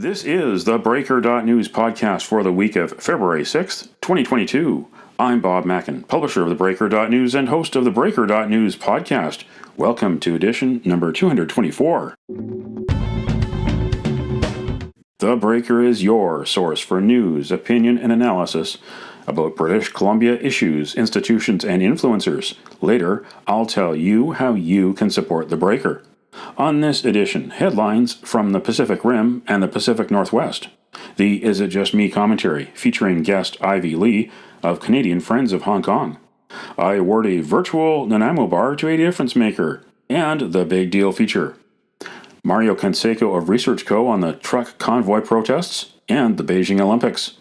This is the Breaker.news podcast for the week of February 6th, 2022. I'm Bob Mackin, publisher of the Breaker.news and host of the Breaker.news podcast. Welcome to edition number 224. The Breaker is your source for news, opinion, and analysis about British Columbia issues, institutions, and influencers. Later, I'll tell you how you can support the Breaker. On this edition, headlines from the Pacific Rim and the Pacific Northwest. The Is It Just Me commentary featuring guest Ivy Lee of Canadian Friends of Hong Kong. I award a virtual Nanaimo bar to a difference maker. And the Big Deal feature. Mario Canseco of ResearchCo on the truck convoy protests and the Beijing Olympics.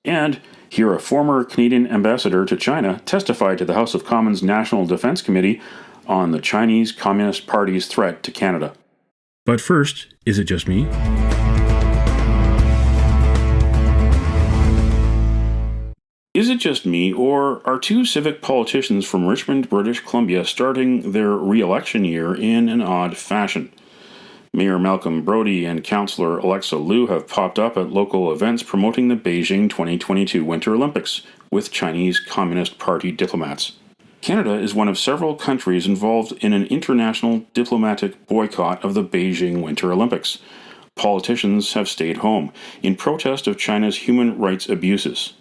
And hear a former Canadian ambassador to China testify to the House of Commons National Defense Committee on the Chinese Communist Party's threat to Canada. But first, is it just me? Is it just me, or are two civic politicians from Richmond, British Columbia starting their re-election year in an odd fashion? Mayor Malcolm Brodie and Councillor Alexa Liu have popped up at local events promoting the Beijing 2022 Winter Olympics with Chinese Communist Party diplomats. Canada is one of several countries involved in an international diplomatic boycott of the Beijing Winter Olympics. Politicians have stayed home in protest of China's human rights abuses.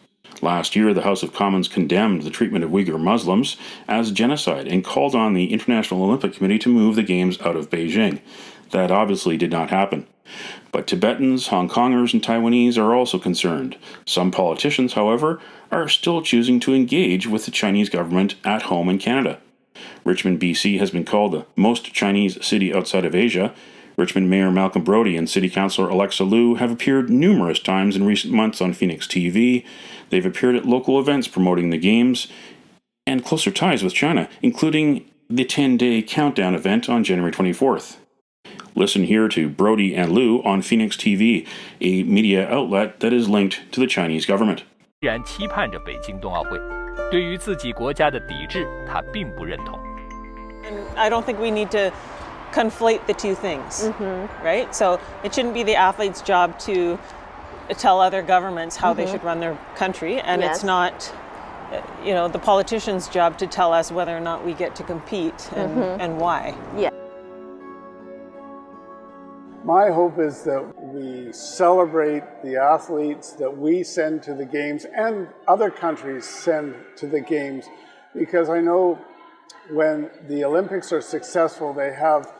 Last year, the House of Commons condemned the treatment of Uyghur Muslims as genocide and called on the International Olympic Committee to move the Games out of Beijing. That obviously did not happen. But Tibetans, Hong Kongers, and Taiwanese are also concerned. Some politicians, however, are still choosing to engage with the Chinese government at home in Canada. Richmond, BC has been called the most Chinese city outside of Asia. Richmond Mayor Malcolm Brodie and City Councillor Alexa Liu have appeared numerous times in recent months on Phoenix TV. They've appeared at local events promoting the Games and closer ties with China, including the 10-day countdown event on January 24th. Listen here to Brodie and Liu on Phoenix TV, a media outlet that is linked to the Chinese government. 然期盼着北京冬奥会，对于自己国家的抵制，他并不认同。 I don't think we need to conflate the two things, right? So it shouldn't be the athlete's job to tell other governments how they should run their country, and it's not, the politician's job to tell us whether or not we get to compete and why. Yeah. My hope is that we celebrate the athletes that we send to the Games and other countries send to the Games, because I know when the Olympics are successful, they have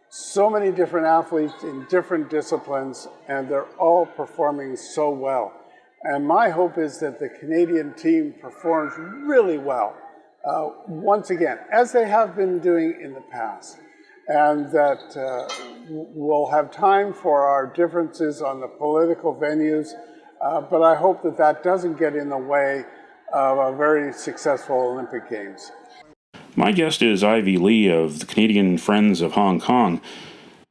so many different athletes in different disciplines, and they're all performing so well. And my hope is that the Canadian team performs really well, once again, as they have been doing in the past. And that we'll have time for our differences on the political venues, but I hope that that doesn't get in the way of a very successful Olympic Games. My guest is Ivy Lee of the Canadian Friends of Hong Kong.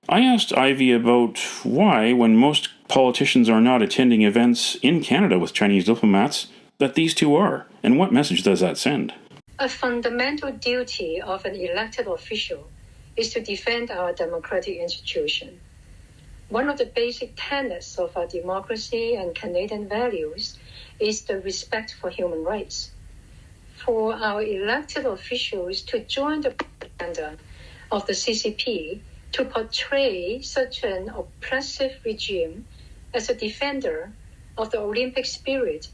I asked Ivy about why, when most politicians are not attending events in Canada with Chinese diplomats, that these two are, and what message does that send? A fundamental duty of an elected official is to defend our democratic institution. One of the basic tenets of our democracy and Canadian values is the respect for human rights. For our elected officials to join the propaganda of the CCP to portray such an oppressive regime as a defender of the Olympic spirit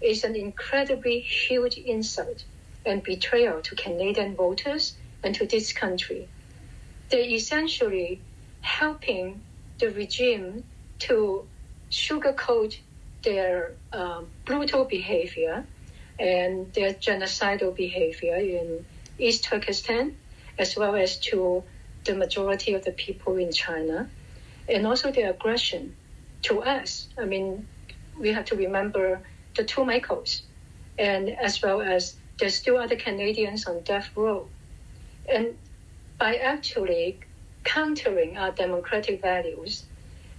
is an incredibly huge insult and betrayal to Canadian voters and to this country. They're essentially helping the regime to sugarcoat their brutal behavior and their genocidal behavior in East Turkestan, as well as to the majority of the people in China, and also their aggression to us. I mean, we have to remember the two Michaels, and as well as there's still other Canadians on death row. And by actually countering our democratic values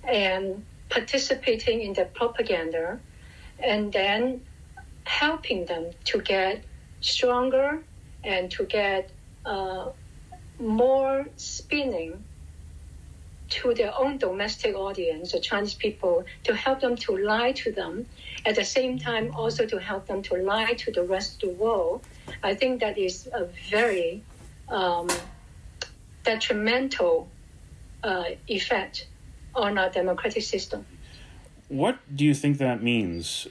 and participating in the propaganda and then helping them to get stronger and to get more spinning to their own domestic audience, the Chinese people, to help them to lie to them, at the same time also to help them to lie to the rest of the world, I think that is a very detrimental effect on our democratic system. What do you think that means,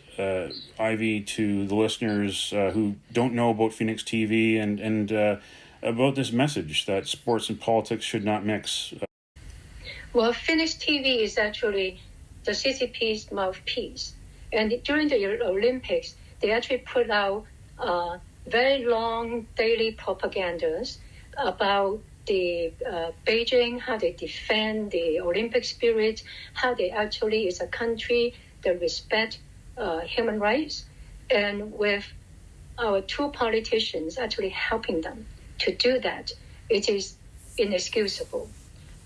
Ivy, to the listeners who don't know about Phoenix TV and about this message that sports and politics should not mix? Well, Phoenix TV is actually the CCP's mouthpiece. And during the Olympics, they actually put out very long daily propagandas about the Beijing, how they defend the Olympic spirit, how they actually is a country that respect human rights, and with our two politicians actually helping them to do that, it is inexcusable.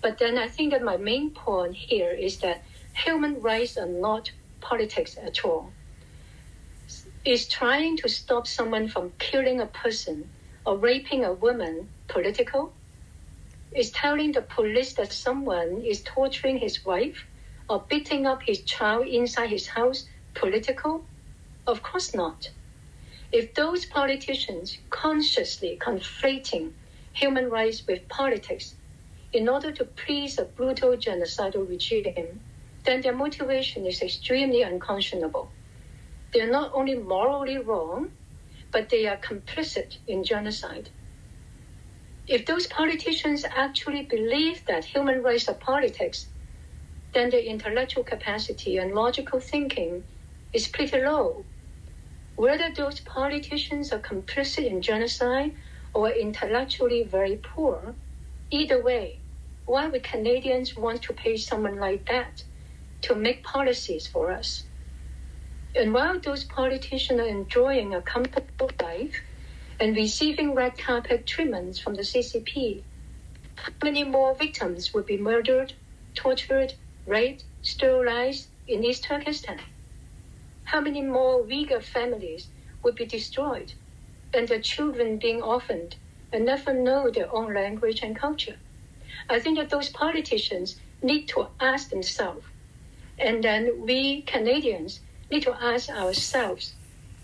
But then I think that my main point here is that human rights are not politics at all. Is trying to stop someone from killing a person or raping a woman political? Is telling the police that someone is torturing his wife or beating up his child inside his house political? Of course not. If those politicians consciously conflating human rights with politics in order to please a brutal genocidal regime, then their motivation is extremely unconscionable. They are not only morally wrong, but they are complicit in genocide. If those politicians actually believe that human rights are politics, then their intellectual capacity and logical thinking is pretty low. Whether those politicians are complicit in genocide or intellectually very poor, either way, why would Canadians want to pay someone like that to make policies for us? And while those politicians are enjoying a comfortable life and receiving red carpet treatments from the CCP, how many more victims would be murdered, tortured, raped, sterilized in East Turkestan? How many more Uyghur families would be destroyed and their children being orphaned and never know their own language and culture? I think that those politicians need to ask themselves, and then we Canadians need to ask ourselves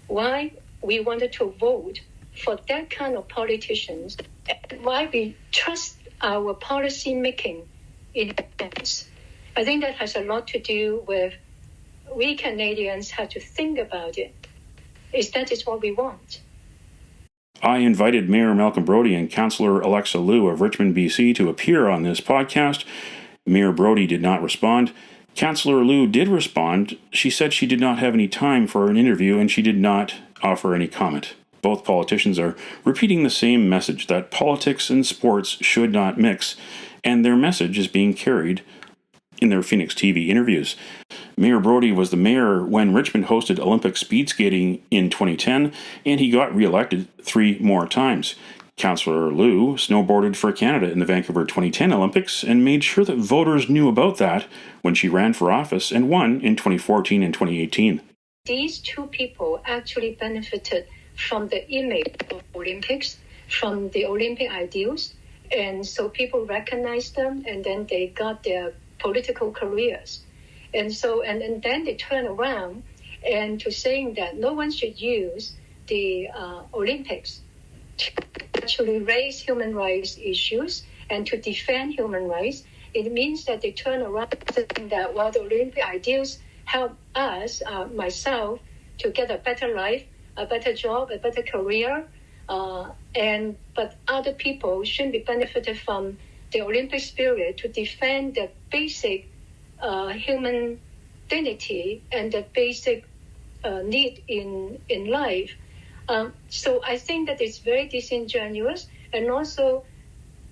why we wanted to vote for that kind of politicians and why we trust our policy making in advance. I think that has a lot to do with we Canadians have to think about it. That is what we want. I invited Mayor Malcolm Brody and Councillor Alexa Liu of Richmond, BC to appear on this podcast. Mayor Brody did not respond. Councillor Liu did respond. She said she did not have any time for an interview and she did not offer any comment. Both politicians are repeating the same message that politics and sports should not mix, and their message is being carried in their Phoenix TV interviews. Mayor Brody was the mayor when Richmond hosted Olympic speed skating in 2010, and he got re-elected 3 more times. Councillor Liu snowboarded for Canada in the Vancouver 2010 Olympics and made sure that voters knew about that when she ran for office and won in 2014 and 2018. These two people actually benefited from the image of Olympics, from the Olympic ideals, and so people recognized them, and then they got their political careers. And so, and then they turn around and to saying that no one should use the Olympics to actually raise human rights issues and to defend human rights. It means that they turn around saying that, well, the Olympic ideals help us, myself, to get a better life, a better job, a better career, but other people shouldn't be benefited from the Olympic spirit to defend the basic human dignity and the basic need in life. So I think that it's very disingenuous, and also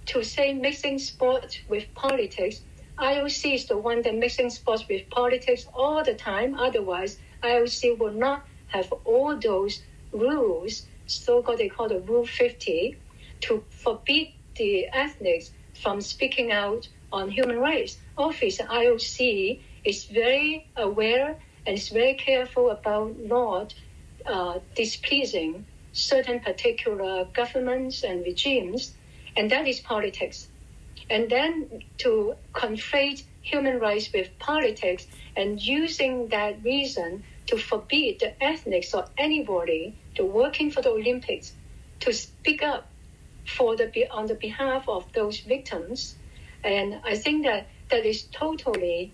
to say mixing sports with politics. IOC is the one that mixing sports with politics all the time. Otherwise, IOC will not have all those rules, so-called they call the Rule 50, to forbid the athletes from speaking out on human rights. Obviously, IOC is very aware and is very careful about not displeasing certain particular governments and regimes, and that is politics. And then to conflate human rights with politics and using that reason to forbid the ethnics or anybody to working for the Olympics to speak up on the behalf of those victims. And I think that is totally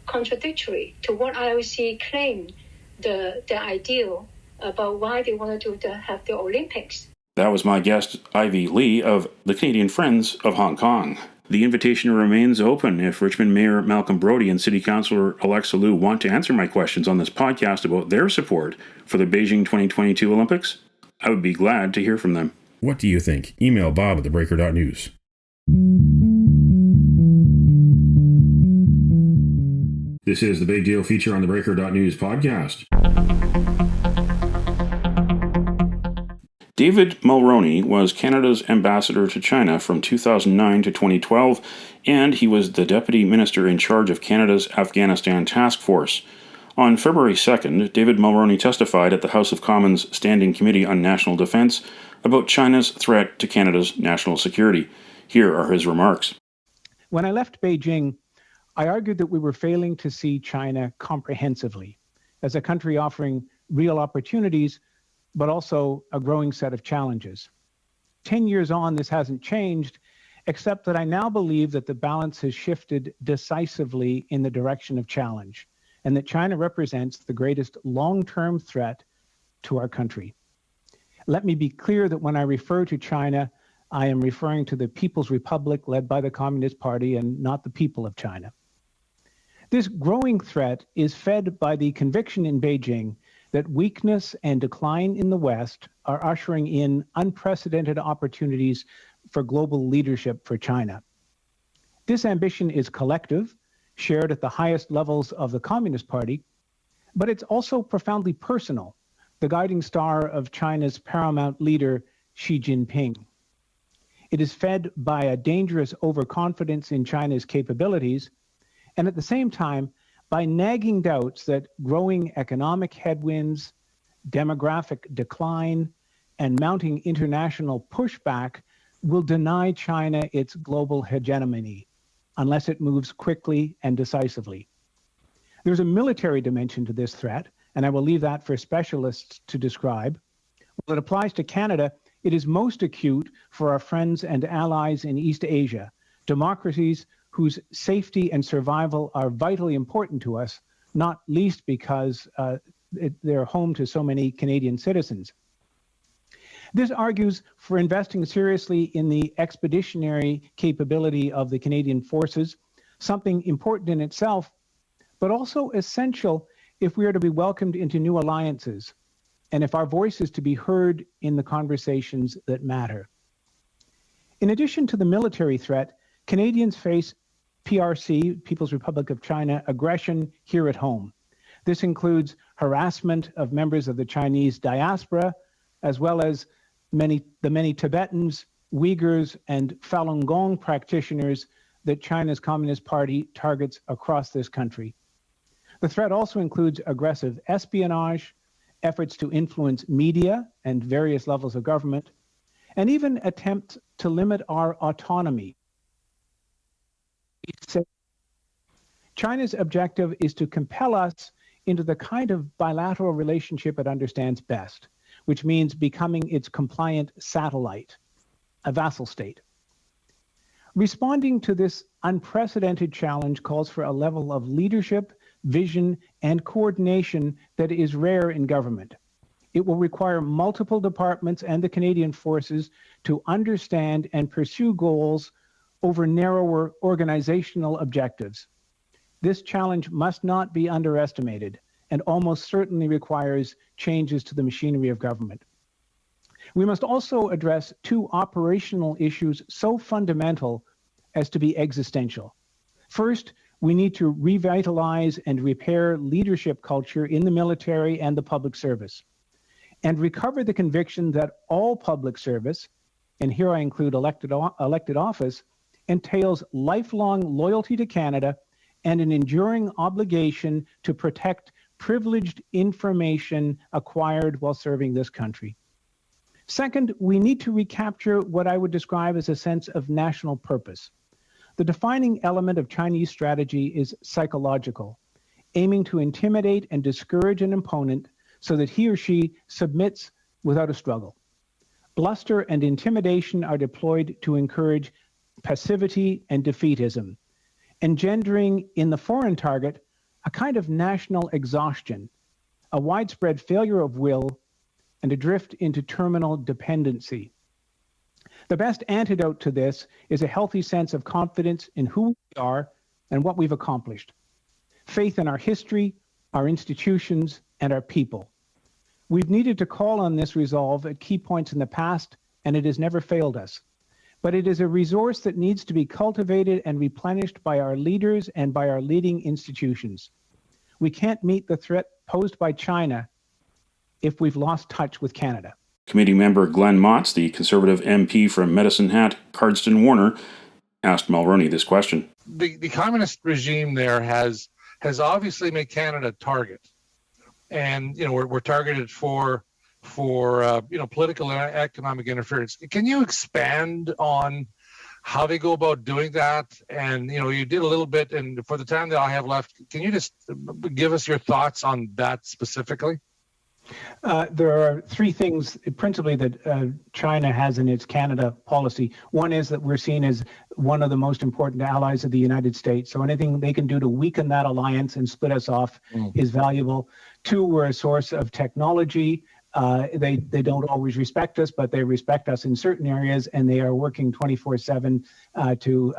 contradictory to what IOC claimed the ideal about why they wanted to have the Olympics. That was my guest, Ivy Lee of the Canadian Friends of Hong Kong. The invitation remains open if Richmond Mayor Malcolm Brody and City Councillor Alexa Liu want to answer my questions on this podcast about their support for the Beijing 2022 Olympics. I would be glad to hear from them. What do you think? Email Bob at theBreaker.news. This is the Big Deal feature on the theBreaker.news podcast. David Mulroney was Canada's ambassador to China from 2009 to 2012, and he was the deputy minister in charge of Canada's Afghanistan Task Force. On February 2nd, David Mulroney testified at the House of Commons Standing Committee on National Defence about China's threat to Canada's national security. Here are his remarks. When I left Beijing, I argued that we were failing to see China comprehensively as a country offering real opportunities, but also a growing set of challenges. 10 years on, this hasn't changed, except that I now believe that the balance has shifted decisively in the direction of challenge, and that China represents the greatest long-term threat to our country. Let me be clear that when I refer to China, I am referring to the People's Republic led by the Communist Party and not the people of China. This growing threat is fed by the conviction in Beijing that weakness and decline in the West are ushering in unprecedented opportunities for global leadership for China. This ambition is collective, shared at the highest levels of the Communist Party, but it's also profoundly personal, the guiding star of China's paramount leader, Xi Jinping. It is fed by a dangerous overconfidence in China's capabilities, and at the same time, by nagging doubts that growing economic headwinds, demographic decline, and mounting international pushback will deny China its global hegemony unless it moves quickly and decisively. There's a military dimension to this threat, and I will leave that for specialists to describe. When it applies to Canada, it is most acute for our friends and allies in East Asia, democracies whose safety and survival are vitally important to us, not least because they're home to so many Canadian citizens. This argues for investing seriously in the expeditionary capability of the Canadian forces, something important in itself, but also essential if we are to be welcomed into new alliances, and if our voice is to be heard in the conversations that matter. In addition to the military threat, Canadians face PRC, People's Republic of China, aggression here at home. This includes harassment of members of the Chinese diaspora, as well as the many Tibetans, Uyghurs, and Falun Gong practitioners that China's Communist Party targets across this country. The threat also includes aggressive espionage, efforts to influence media and various levels of government, and even attempts to limit our autonomy. China's objective is to compel us into the kind of bilateral relationship it understands best, which means becoming its compliant satellite, a vassal state. Responding to this unprecedented challenge calls for a level of leadership, vision, and coordination that is rare in government. It will require multiple departments and the Canadian forces to understand and pursue goals over narrower organizational objectives. This challenge must not be underestimated and almost certainly requires changes to the machinery of government. We must also address two operational issues so fundamental as to be existential. First, we need to revitalize and repair leadership culture in the military and the public service, and recover the conviction that all public service, and here I include elected office, entails lifelong loyalty to Canada and an enduring obligation to protect privileged information acquired while serving this country. Second, we need to recapture what I would describe as a sense of national purpose, The defining element of Chinese strategy is psychological, aiming to intimidate and discourage an opponent so that he or she submits without a struggle. Bluster and intimidation are deployed to encourage passivity and defeatism, engendering in the foreign target a kind of national exhaustion, a widespread failure of will, and a drift into terminal dependency. The best antidote to this is a healthy sense of confidence in who we are and what we've accomplished, faith in our history, our institutions, and our people. We've needed to call on this resolve at key points in the past, and it has never failed us. But it is a resource that needs to be cultivated and replenished by our leaders and by our leading institutions. We can't meet the threat posed by China if we've lost touch with Canada. Committee member Glenn Motz, the Conservative MP from Medicine Hat, Cardston Warner, asked Mulroney this question. The communist regime there has obviously made Canada a target. And, we're targeted for political and economic interference. Can you expand on how they go about doing that? And, you did a little bit, and for the time that I have left, can you just give us your thoughts on that specifically? There are three things principally that China has in its Canada policy. One is that we're seen as one of the most important allies of the United States. So anything they can do to weaken that alliance and split us off is valuable. Two, we're a source of technology. They don't always respect us, but they respect us in certain areas, and they are working 24/7 to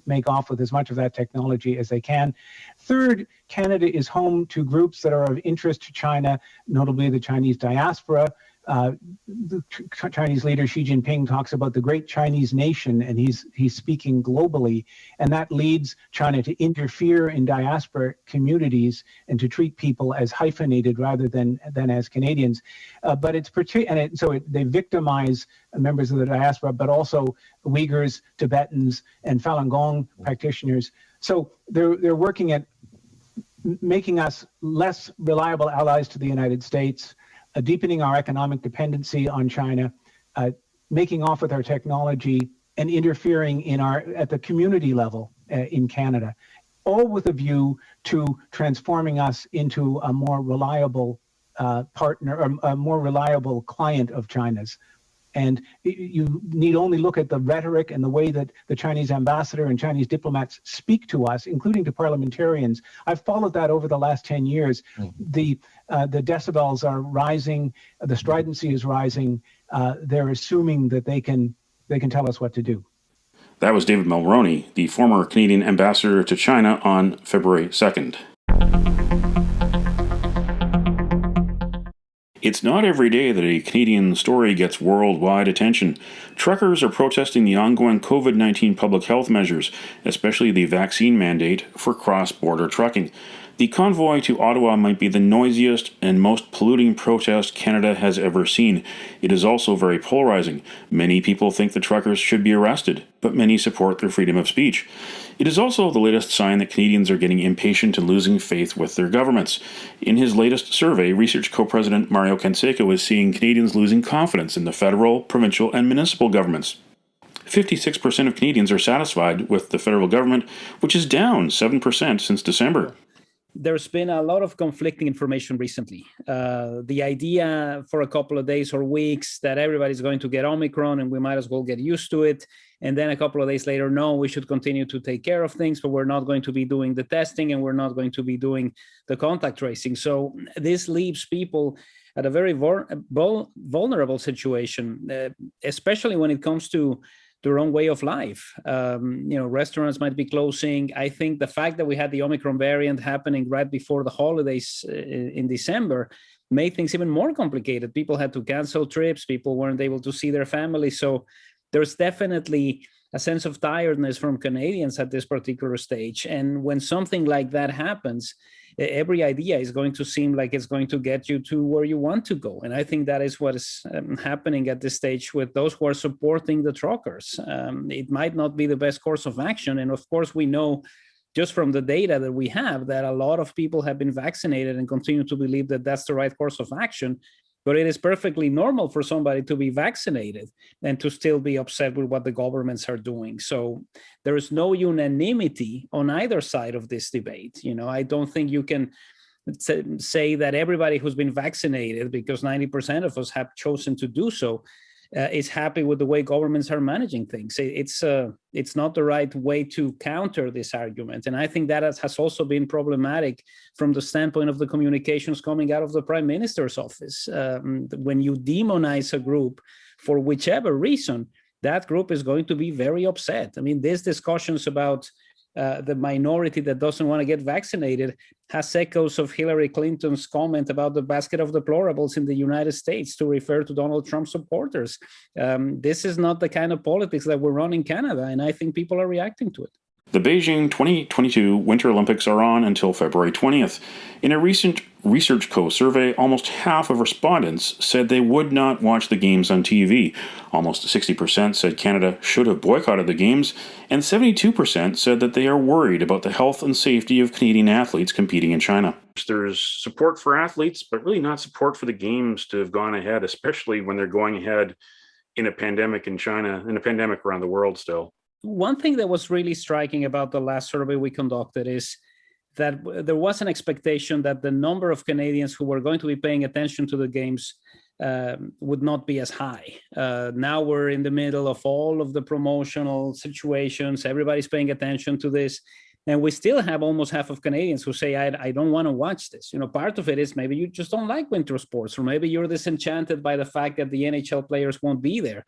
make off with as much of that technology as they can. Third, Canada is home to groups that are of interest to China, notably the Chinese diaspora. The Chinese leader Xi Jinping talks about the great Chinese nation, and he's speaking globally, and that leads China to interfere in diaspora communities and to treat people as hyphenated rather than as Canadians. But it's they victimize members of the diaspora, but also Uyghurs, Tibetans, and Falun Gong practitioners. So they're working at making us less reliable allies to the United States, deepening our economic dependency on China, making off with our technology, and interfering at the community level in Canada, all with a view to transforming us into a more reliable partner, or a more reliable client of China's. And you need only look at the rhetoric and the way that the Chinese ambassador and Chinese diplomats speak to us, including to parliamentarians. I've followed that over the last 10 years. The decibels are rising, the stridency is rising. They're assuming that they can tell us what to do. That was David Mulroney, the former Canadian ambassador to China, on February 2nd. It's not every day that a Canadian story gets worldwide attention. Truckers are protesting the ongoing COVID-19 public health measures, especially the vaccine mandate for cross-border trucking. The convoy to Ottawa might be the noisiest and most polluting protest Canada has ever seen. It is also very polarizing. Many people think the truckers should be arrested, but many support their freedom of speech. It is also the latest sign that Canadians are getting impatient and losing faith with their governments. In his latest survey, ResearchCo President Mario Canseco is seeing Canadians losing confidence in the federal, provincial, and municipal governments. 56% of Canadians are satisfied with the federal government, which is down 7% since December. There's been a lot of conflicting information recently. The idea for a couple of days or weeks that everybody's going to get Omicron and we might as well get used to it. And then a couple of days later, no, we should continue to take care of things, but we're not going to be doing the testing and we're not going to be doing the contact tracing. So this leaves people at a very vulnerable situation, especially when it comes to their own way of life. Restaurants might be closing. I think the fact that we had the Omicron variant happening right before the holidays in December made things even more complicated. People had to cancel trips. People weren't able to see their family. So there's definitely a sense of tiredness from Canadians at this particular stage. And when something like that happens, every idea is going to seem like it's going to get you to where you want to go. And I think that is what is happening at this stage with those who are supporting the truckers. It might not be the best course of action. And of course, we know just from the data that we have that a lot of people have been vaccinated and continue to believe that that's the right course of action. But it is perfectly normal for somebody to be vaccinated and to still be upset with what the governments are doing. So there is no unanimity on either side of this debate. I don't think you can say that everybody who's been vaccinated, because 90% of us have chosen to do so, is happy with the way governments are managing things. It's not the right way to counter this argument. And I think that has also been problematic from the standpoint of the communications coming out of the Prime Minister's office. When you demonize a group for whichever reason, that group is going to be very upset. I mean, these discussions about the minority that doesn't want to get vaccinated has echoes of Hillary Clinton's comment about the basket of deplorables in the United States to refer to Donald Trump supporters. This is not the kind of politics that we run in Canada, and I think people are reacting to it. The Beijing 2022 Winter Olympics are on until February 20th. In a recent ResearchCo survey, almost half of respondents said they would not watch the games on TV. Almost 60% said Canada should have boycotted the games, and 72% said that they are worried about the health and safety of Canadian athletes competing in China. There's support for athletes, but really not support for the games to have gone ahead, especially when they're going ahead in a pandemic in China, in a pandemic around the world still. One thing that was really striking about the last survey we conducted is that there was an expectation that the number of Canadians who were going to be paying attention to the games would not be as high. Now we're in the middle of all of the promotional situations. Everybody's paying attention to this. And we still have almost half of Canadians who say, I don't want to watch this. Part of it is maybe you just don't like winter sports, or maybe you're disenchanted by the fact that the NHL players won't be there.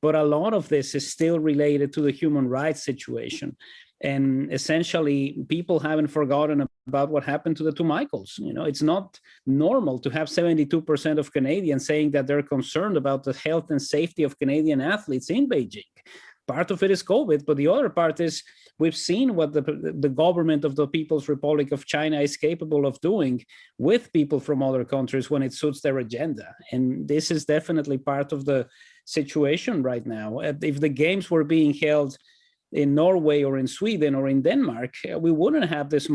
But a lot of this is still related to the human rights situation. And essentially, people haven't forgotten about what happened to the two Michaels. It's not normal to have 72% of Canadians saying that they're concerned about the health and safety of Canadian athletes in Beijing. Part of it is COVID, but the other part is we've seen what the government of the People's Republic of China is capable of doing with people from other countries when it suits their agenda. And this is definitely part of the situation right now. If the games were being held in Norway or in Sweden or in Denmark, we wouldn't have this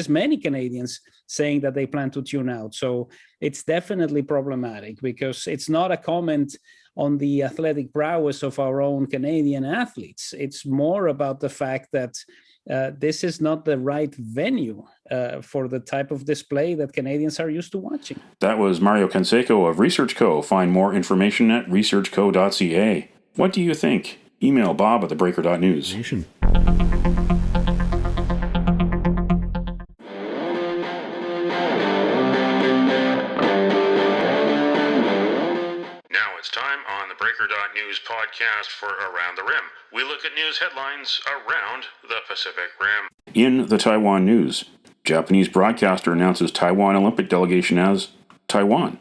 many Canadians saying that they plan to tune out. So it's definitely problematic because it's not a comment on the athletic prowess of our own Canadian athletes. It's more about the fact that this is not the right venue for the type of display that Canadians are used to watching. That was Mario Canseco of ResearchCo. Find more information at researchco.ca. What do you think? Email Bob at theBreaker.news. It's time on the Breaker.news podcast for Around the Rim. We look at news headlines around the Pacific Rim. In the Taiwan news, Japanese broadcaster announces Taiwan Olympic delegation as Taiwan.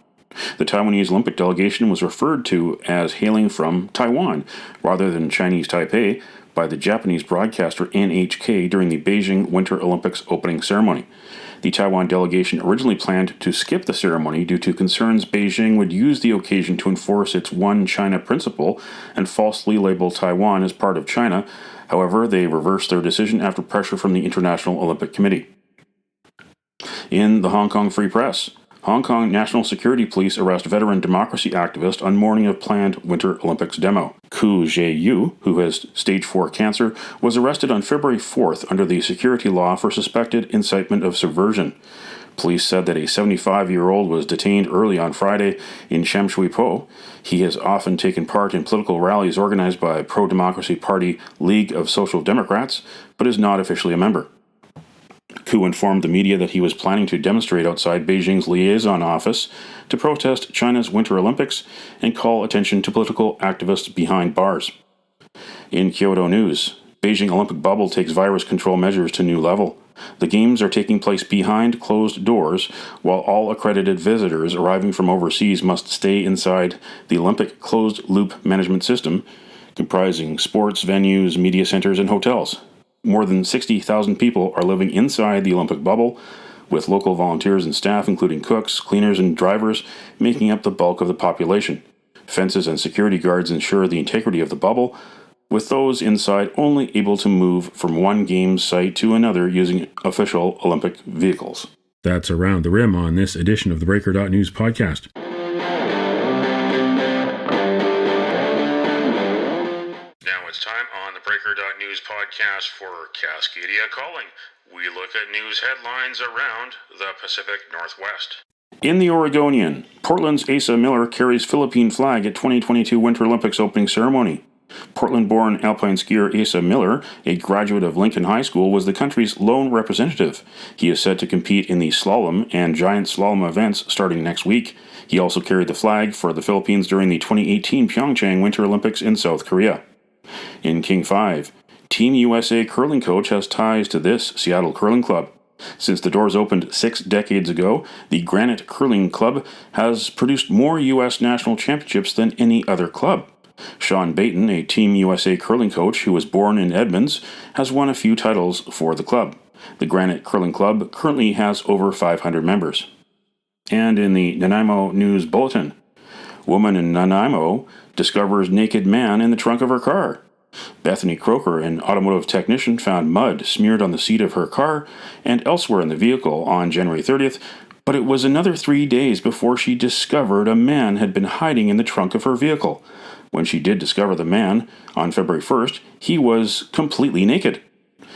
The Taiwanese Olympic delegation was referred to as hailing from Taiwan rather than Chinese Taipei by the Japanese broadcaster NHK during the Beijing Winter Olympics opening ceremony. The Taiwan delegation originally planned to skip the ceremony due to concerns Beijing would use the occasion to enforce its One China principle and falsely label Taiwan as part of China. However, they reversed their decision after pressure from the International Olympic Committee. In the Hong Kong Free Press, Hong Kong National Security Police arrest veteran democracy activist on morning of planned Winter Olympics demo. Ku Zhe-yu, who has stage 4 cancer, was arrested on February 4th under the security law for suspected incitement of subversion. Police said that a 75-year-old was detained early on Friday in Sham Shui Po. He has often taken part in political rallies organized by pro-democracy party League of Social Democrats, but is not officially a member. Ku informed the media that he was planning to demonstrate outside Beijing's liaison office to protest China's Winter Olympics and call attention to political activists behind bars. In Kyoto news, Beijing Olympic bubble takes virus control measures to new level. The games are taking place behind closed doors, while all accredited visitors arriving from overseas must stay inside the Olympic closed-loop management system, comprising sports venues, media centers, and hotels. More than 60,000 people are living inside the Olympic bubble, with local volunteers and staff, including cooks, cleaners, and drivers, making up the bulk of the population. Fences and security guards ensure the integrity of the bubble, with those inside only able to move from one game site to another using official Olympic vehicles. That's Around the Rim on this edition of the Breaker.news podcast. theBreaker.news podcast for Cascadia Calling. We look at news headlines around the Pacific Northwest. In the Oregonian, Portland's Asa Miller carries Philippine flag at 2022 Winter Olympics opening ceremony. Portland-born alpine skier Asa Miller, a graduate of Lincoln High School, was the country's lone representative. He is set to compete in the slalom and giant slalom events starting next week. He also carried the flag for the Philippines during the 2018 Pyeongchang Winter Olympics in South Korea. In King 5, Team USA curling coach has ties to this Seattle curling club. Since the doors opened 6 decades ago, the Granite Curling Club has produced more U.S. national championships than any other club. Sean Baton, a Team USA curling coach who was born in Edmonds, has won a few titles for the club. The Granite Curling Club currently has over 500 members. And in the Nanaimo News Bulletin, woman in Nanaimo discovers naked man in the trunk of her car. Bethany Croker, an automotive technician, found mud smeared on the seat of her car and elsewhere in the vehicle on January 30th, but it was another 3 days before she discovered a man had been hiding in the trunk of her vehicle. When she did discover the man, on February 1st, he was completely naked.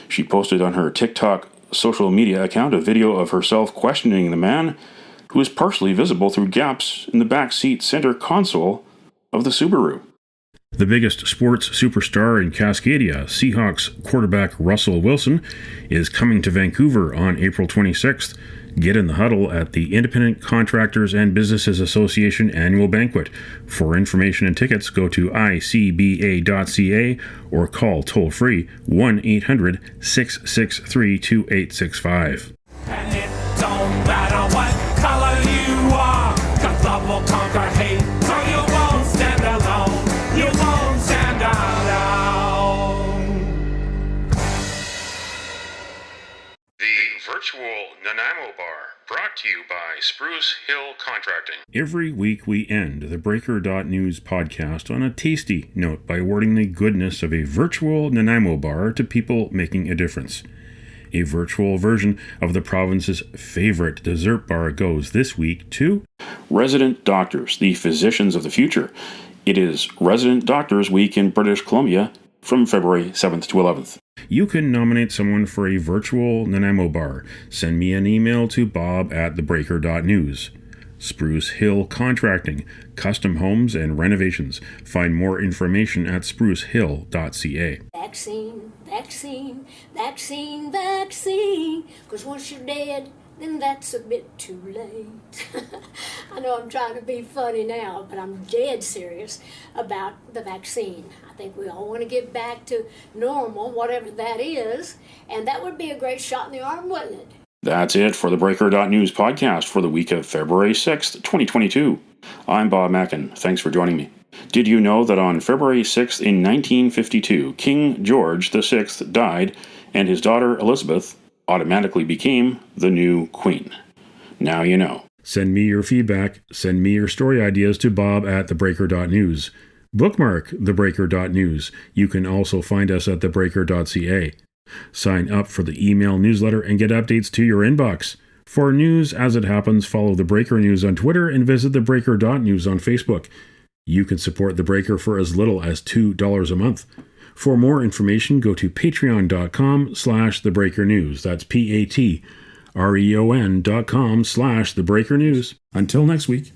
She posted on her TikTok social media account a video of herself questioning the man, who is partially visible through gaps in the back seat center console of the Subaru. The biggest sports superstar in Cascadia, Seahawks quarterback Russell Wilson, is coming to Vancouver on April 26th. Get in the huddle at the Independent Contractors and Businesses Association annual banquet. For information and tickets, go to icba.ca or call toll-free 1-800-663-2865. And it don't matter what color you are, 'cause love will conquer hate, so you won't stand alone. You won't stand alone. The virtual Nanaimo Bar, brought to you by Spruce Hill Contracting. Every week we end the Breaker.news podcast on a tasty note by awarding the goodness of a virtual Nanaimo bar to people making a difference. A virtual version of the province's favorite dessert bar goes this week to Resident Doctors, the physicians of the future. It is Resident Doctors Week in British Columbia from February 7th to 11th. You can nominate someone for a virtual Nanaimo bar. Send me an email to bob@theBreaker.news. Spruce Hill Contracting, custom homes and renovations. Find more information at sprucehill.ca. Vaccine, vaccine, vaccine, vaccine. 'Cause once you're dead, then that's a bit too late. I know I'm trying to be funny now, but I'm dead serious about the vaccine. I think we all want to get back to normal, whatever that is, and that would be a great shot in the arm, wouldn't it? That's it for the Breaker.news podcast for the week of February 6th, 2022. I'm Bob Mackin. Thanks for joining me. Did you know that on February 6th in 1952, King George VI died and his daughter Elizabeth automatically became the new queen? Now you know. Send me your feedback. Send me your story ideas to bob@theBreaker.news. Bookmark theBreaker.news. You can also find us at theBreaker.ca. Sign up for the email newsletter and get updates to your inbox. For news as it happens, follow The Breaker News on Twitter and visit theBreaker.news on Facebook. You can support The Breaker for as little as $2 a month. For more information, go to patreon.com/thebreakernews. That's patreon.com/thebreakernews. Until next week.